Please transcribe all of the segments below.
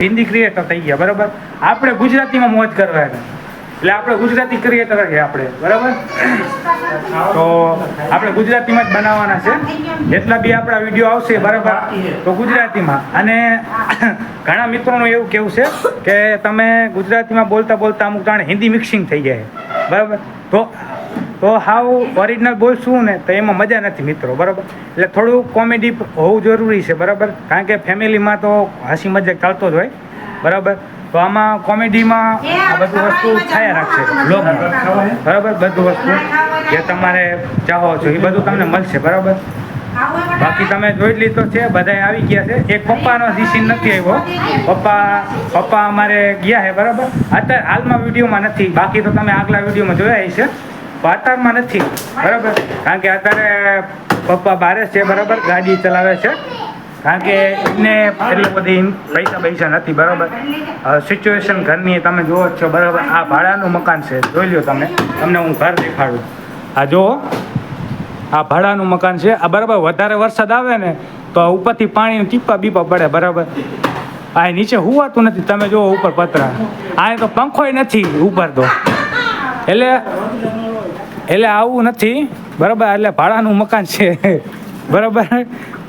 Hindi creator થઈ ગયા, બરાબર. આપણે ગુજરાતીમાં મોજ કરવા એટલે આપણે ગુજરાતી ક્રિએટર છીએ આપણે, બરાબર. તો આપણે ગુજરાતીમાં જ બનાવવાના છે. જેટલા બી આપણા વિડીયો આવશે, બરાબર, તો ગુજરાતીમાં. અને ઘણા મિત્રોનું એવું કેવું છે કે તમે ગુજરાતીમાં બોલતા બોલતા અમુક જાણે હિન્દી મિક્સિંગ થઈ જાય, બરાબર. તો હાવ ઓરિજિનલ બોલશું ને તો એમાં મજા નથી મિત્રો, બરાબર. એટલે થોડું કોમેડી હોવું જરૂરી છે, બરાબર. કારણ કે ફેમિલીમાં તો હસી મજાક ચાલતો જ હોય, બરાબર. તો આમાં કોમેડીમાં આ બધું વસ્તુ થયા રાખશે બ્લોગમાં, બરાબર. બધું વસ્તુ જે તમારે ચાહો છો એ બધું તમને મળશે, બરાબર. બાકી તમે જોઈ લીધો છે, બધા આવી ગયા છે. એક પપ્પાનો સીન નથી આવ્યો, પપ્પા અમારે ગયા છે, બરાબર. અત્યારે હાલમાં વિડીયોમાં નથી, બાકી તો તમે આગલા વિડીયોમાં જોયા છે. અત્યારમાં નથી, બરાબર. કારણ કે અત્યારે પપ્પા બહાર છે, બરાબર, ગાડી ચલાવે છે. કારણ કે એને એટલી બધી પૈસા નથી, બરાબર. સિચ્યુએશન ઘરની તમે જુઓ જ છો, બરાબર. આ ભાડાનું મકાન છે, જોઈ લો તમે. તમને હું ઘર દેખાડું. આ જુઓ, આ ભાડાનું મકાન છે. આ બરાબર વધારે વરસાદ આવે ને તો ઉપરથી પાણીનું ટીપા બીપા પડે, બરાબર. આ નીચે હુવાતું નથી, તમે જુઓ ઉપર પતરા. આ તો પંખોય નથી ઉપર તો. એટલે આવું નથી, બરાબર. એટલે ભાડાનું મકાન છે, બરાબર.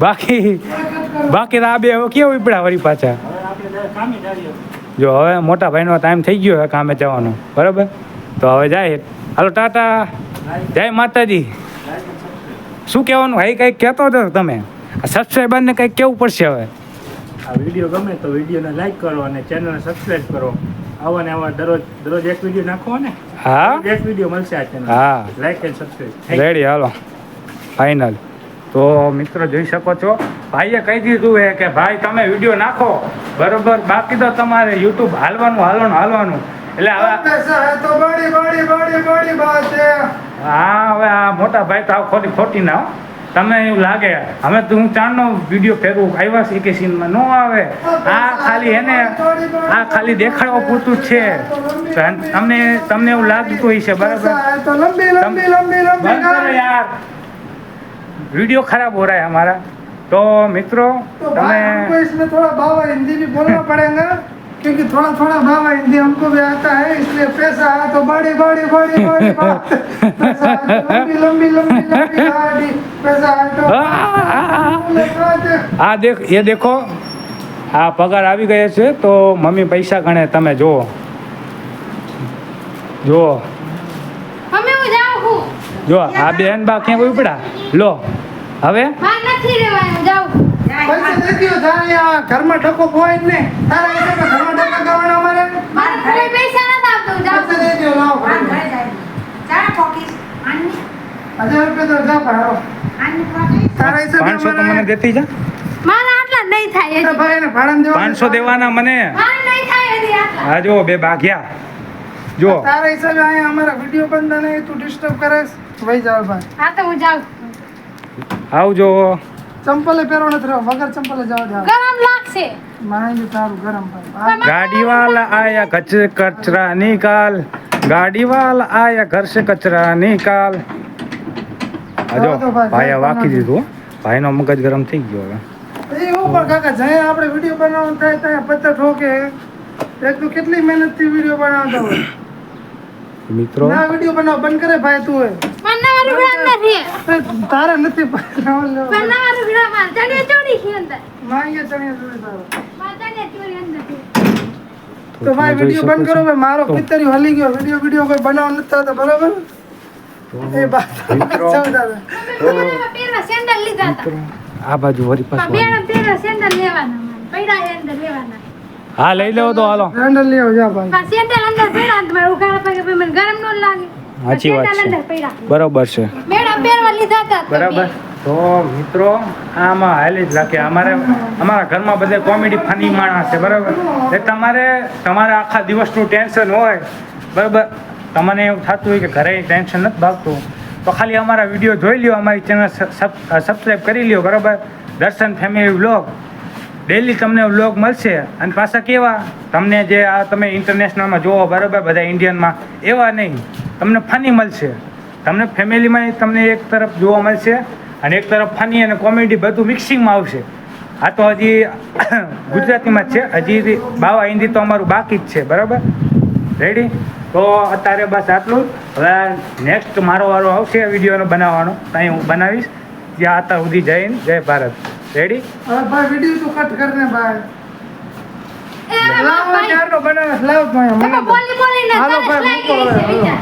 બાકી તો આ બે હવે કેવું ઉપડ્યા વળી પાછા. જો હવે મોટા ભાઈનો ટાઈમ થઈ ગયો હવે કામે જવાનો, બરાબર. તો હવે જાય. હાલો ટાટા, જય માતાજી. શું કહેવાનું ભાઈ, કંઈક કહેતો હતો તમે? સબસ્ક્રાઈબરને કંઈક કહેવું પડશે હવે. આ વિડીયો ગમે તો વિડીયોને લાઈક કરો અને ચેનલને સબસ્ક્રાઈબ કરો. આવા ને આવા દરરોજ એક વિડીયો નાખો ને. હા, એક વિડીયો મળશે આ ચેનલ. હા, like and subscribe. Ready, hello final. તો મિત્રો જોઈ શકો છો, ભાઈએ કહી દીધું છે કે ભાઈ તમે વિડીયો નાખો, બરોબર. બાકી તો તમારે યુટ્યુબ હાલવાનું. એટલે હા, હવે આ મોટા ભાઈ તો ખોટી ના. તમે એવું લાગે અમે તો હું ચારનો વિડીયો ફેરવું આવ્યા છે કે સીનમાં ન આવે. આ ખાલી દેખાડવા પૂરતું જ છે. તમને એવું લાગતું હોય છે, બરાબર. યાર वीडियो खराब हो रहा है हमारा. तो मित्रों हमको इसमें थोड़ा भाव हिंदी भी बोलना पड़ेगा, क्योंकि थोड़ा भाव हिंदी हमको भी आता है. इसलिए पैसा है तो बड़ी बात, पैसा है तो लंबी गाड़ी, पैसा है तो ये देखो આ પગાર આવી ગયો છે તો મમ્મી પૈસા ગણે. તમે જુઓ જો આ બેન બા ક્યાં ઉપડા લો. હવે પૈસા દે દો. ઘરમાં ઢકો હોય જ ને. તારા હિસાબે ઘરમાં ઢકા કરવાના અમારે. પૈસા દે દો, લાવો. 1000 રૂપિયા તો જા ભાડો. તારા હિસાબે 500 તો મને દેતી જા. મારા આટલા નહીં થાય. ભાઈ ને ભાડા દેવા 500 દેવાના મને. મારા નહીં થાય હજી આટલા. હા જો બે ભાગ્યા. જો તારા હિસાબે અહીંયા અમારા વિડીયો બંધ નહીં, તું ડિસ્ટર્બ કરે. વહી જાવ ભાઈ. હા તો હું જાઉં. આવજો. ચંપલે પહેરો નથી રહ્યો, વગર ચંપલે જાવ. ગરમ લાગશે. માહિતી તારું ગરમ ભાઈ. गाड़ी वाला आया घर से कचरा निकाल, गाड़ी वाला आया घर से कचरा निकाल. આજો ભાઈ વાકી દીધું. ભાઈનો મગજ ગરમ થઈ ગયો હવે. એ ઉપર કાકા જાય આપણે વિડીયો બનાવવાનું થાય ત્યાં પત્તા ઠોકે. એક તો કેટલી મહેનતથી વિડીયો બનાવતા હોય. મિત્રો ના વિડીયો બનાવ બંધ કરે ભાઈ તું હોય. મન્નાવાળું ગ્રામ નથી. તારે નથી મન્નાવાળું ગ્રામ આ ચણિયા ચોળી છે અંદર. માંગે ચણિયા ચોળી તારો. ચણિયા ચોળી અંદર છે. તો ભાઈ વિડીયો બંધ કરો ભાઈ. મારો પિત્તરી હલી ગયો. વિડીયો કોઈ બનાવ નથી થતો, બરાબર. એ પેલા સેન્ડલ લીધા હતા. આ બાજુ વરી પાછું મેડમ પેલા સેન્ડલ લેવાના. પૈડા સેન્ડલ લેવાના. હા લઈ લેવો તો હાલો. સેન્ડલ લેવો જા ભાઈ. સેન્ડલ અંદર પૈડા તમારે ઉઘાડા પગે મને ગરમ ન લાગે. સાચી વાત સેન્ડલ અંદર છે, પૈડા. બરોબર છે, મેડમ પહેરવા લીધા હતા. બરાબર. તો મિત્રો આમાં હાલી જ રાખે. અમારા ઘરમાં બધા કોમેડી ફની માણસ છે, બરાબર. એ તમારે આખા દિવસનું ટેન્શન હોય, બરાબર. તમને એવું થતું હોય કે ઘરે ટેન્શન નથી ભાગતું, તો ખાલી અમારા વિડીયો જોઈ લ્યો, અમારી ચેનલ સબસ્ક્રાઈબ કરી લ્યો, બરાબર. દર્શન ફેમિલી વ્લોગ ડેલી તમને વ્લોગ મળશે. અને પાછા કેવા તમને જે આ તમે ઇન્ટરનેશનલમાં જોવો, બરાબર, બધા ઇન્ડિયનમાં એવા નહીં, તમને ફની મળશે. તમને ફેમિલીમાં તમને એક તરફ જોવા મળશે અને એક તરફ ફની અને કોમેડી બધું મિક્સિંગમાં આવશે. આ તો હજી ગુજરાતીમાં જ છે, હજી બાવા હિન્દી તો અમારું બાકી જ છે. બરાબર, રેડી? તો અત્યારે બસ આટલું જ. હવે નેક્સ્ટ મારો વારો આવશે વિડીયોનો બનાવવાનો, ત્યાં હું બનાવીશ. ત્યાં અત્યાર સુધી જય હિન્દ, જય ભારત. રેડી? अब भाई वीडियो तो कट करने भाई એ लाओ ભાઈ यार नो बनाना लाओ भाई તમે બોલી બોલીને હાલો તરસ ભાઈ, લાગી મૂકો છે હવે. વિચાર